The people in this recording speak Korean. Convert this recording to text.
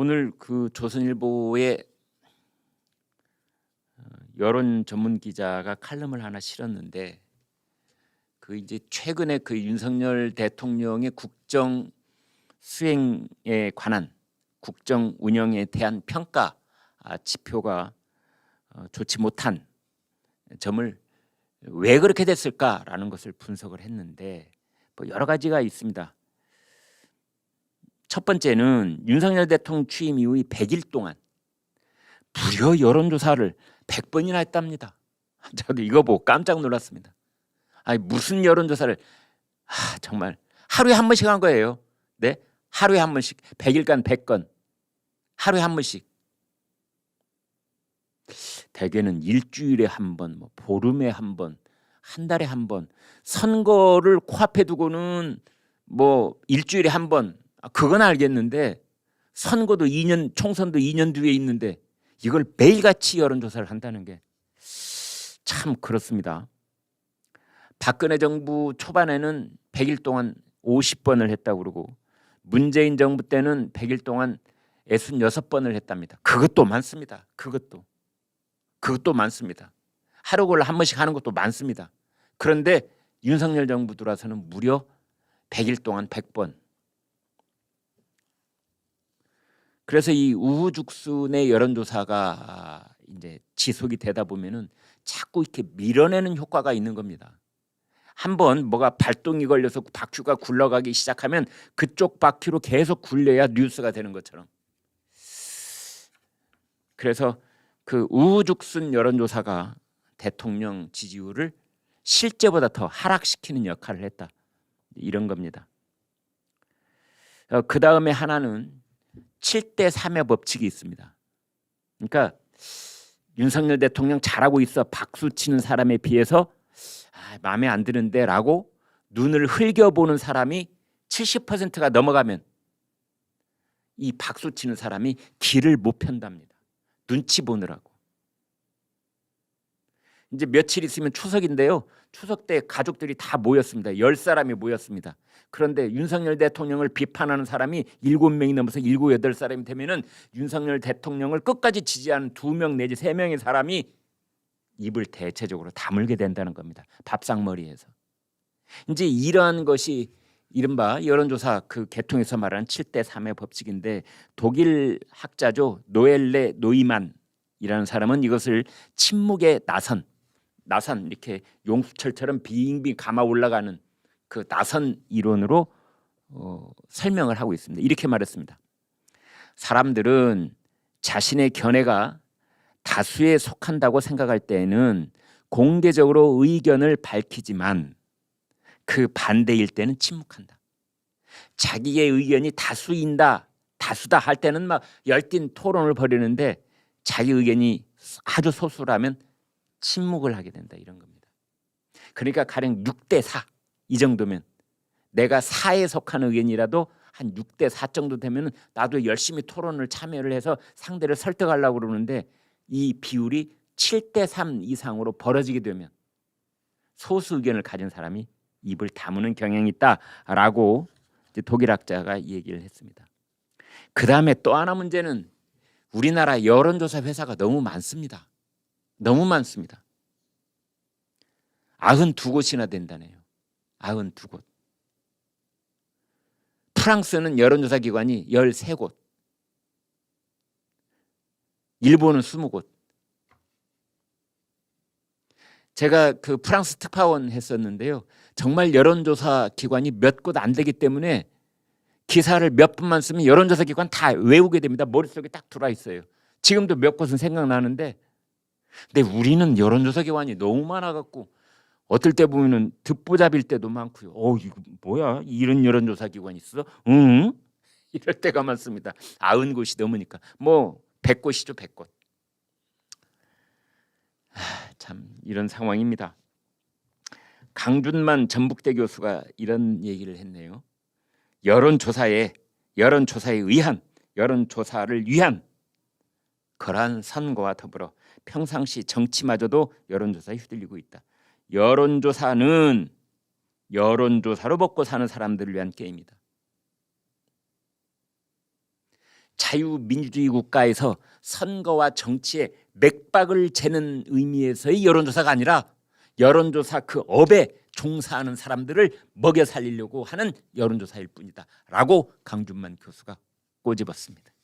오늘 그 조선일보에 여론 전문 기자가 칼럼을 하나 실었는데 그 이제 최근에 그 윤석열 대통령의 국정 수행에 관한 국정 운영에 대한 평가 지표가 좋지 못한 점을 왜 그렇게 됐을까라는 것을 분석을 했는데 뭐 여러 가지가 있습니다. 첫 번째는 윤석열 대통령 취임 이후 100일 동안 무려 여론조사를 100번이나 했답니다. 저도 이거 보고 깜짝 놀랐습니다. 아니 무슨 여론조사를 정말 하루에 한 번씩 한 거예요. 네? 하루에 한 번씩 100일간 100건 하루에 한 번씩. 대개는 일주일에 한 번, 뭐 보름에 한 번, 한 달에 한 번. 선거를 코앞에 두고는 뭐 일주일에 한 번, 그건 알겠는데 선거도 2년, 총선도 2년 뒤에 있는데 이걸 매일같이 여론조사를 한다는 게 참 그렇습니다. 박근혜 정부 초반에는 100일 동안 50번을 했다고 그러고 문재인 정부 때는 100일 동안 66번을 했답니다. 그것도 많습니다. 그것도 많습니다. 하루 걸러 한 번씩 하는 것도 많습니다. 그런데 윤석열 정부 들어와서는 무려 100일 동안 100번. 그래서 이 우후죽순의 여론조사가 이제 지속이 되다 보면은 자꾸 이렇게 밀어내는 효과가 있는 겁니다. 한번 뭐가 발동이 걸려서 바퀴가 굴러가기 시작하면 그쪽 바퀴로 계속 굴려야 뉴스가 되는 것처럼. 그래서 그 우후죽순 여론조사가 대통령 지지율을 실제보다 더 하락시키는 역할을 했다. 이런 겁니다. 그 다음에 하나는 7대 3의 법칙이 있습니다. 그러니까 윤석열 대통령 잘하고 있어 박수 치는 사람에 비해서 마음에 안 드는데 라고 눈을 흘겨보는 사람이 70%가 넘어가면 이 박수 치는 사람이 길을 못 편답니다. 눈치 보느라고. 이제 며칠 있으면 추석인데요. 추석 때 가족들이 다 모였습니다. 10사람이 모였습니다. 그런데 윤석열 대통령을 비판하는 사람이 7명이 넘어서 7, 8사람이 되면은 윤석열 대통령을 끝까지 지지하는 2명 내지 3명의 사람이 입을 대체적으로 다물게 된다는 겁니다. 밥상머리에서. 이제 이러한 것이 이른바 여론조사 그 계통에서 말하는 7대 3의 법칙인데 독일 학자죠. 노엘레 노이만이라는 사람은 이것을 침묵의 나선 이렇게 용수철처럼 빙빙 감아 올라가는 그 나선 이론으로 설명을 하고 있습니다. 이렇게 말했습니다. 사람들은 자신의 견해가 다수에 속한다고 생각할 때에는 공개적으로 의견을 밝히지만 그 반대일 때는 침묵한다. 자기의 의견이 다수다 할 때는 막 열띤 토론을 벌이는데 자기 의견이 아주 소수라면 침묵을 하게 된다. 이런 겁니다. 그러니까 가령 6대 4 이 정도면 내가 4에 속한 의견이라도 한 6대 4 정도 되면 나도 열심히 토론을 참여를 해서 상대를 설득하려고 그러는데 이 비율이 7대 3 이상으로 벌어지게 되면 소수 의견을 가진 사람이 입을 다무는 경향이 있다라고 독일 학자가 얘기를 했습니다. 그 다음에 또 하나 문제는 우리나라 여론조사 회사가 너무 많습니다. 너무 많습니다. 92곳이나 된다네요. 92곳. 프랑스는 여론조사 기관이 13곳. 일본은 20곳. 제가 그 프랑스 특파원 했었는데요. 정말 여론조사 기관이 몇 곳 안 되기 때문에 기사를 몇 분만 쓰면 여론조사 기관 다 외우게 됩니다. 머릿속에 딱 들어와 있어요. 지금도 몇 곳은 생각나는데 근데 우리는 여론조사 기관이 너무 많아갖고 어떨 때 보면은 듣보잡일 때도 많고요. 이거 뭐야? 이런 여론조사 기관이 있어? 응? 이럴 때가 많습니다. 90곳이 넘으니까 뭐 100곳이죠. 100곳. 참 이런 상황입니다. 강준만 전북대 교수가 이런 얘기를 했네요. 여론조사를 위한 그러한 선거와 더불어 평상시 정치마저도 여론조사에 휘둘리고 있다. 여론조사는 여론조사로 먹고 사는 사람들을 위한 게임이다. 자유민주주의 국가에서 선거와 정치의 맥박을 재는 의미에서의 여론조사가 아니라 여론조사 그 업에 종사하는 사람들을 먹여 살리려고 하는 여론조사일 뿐이다 라고 강준만 교수가 꼬집었습니다.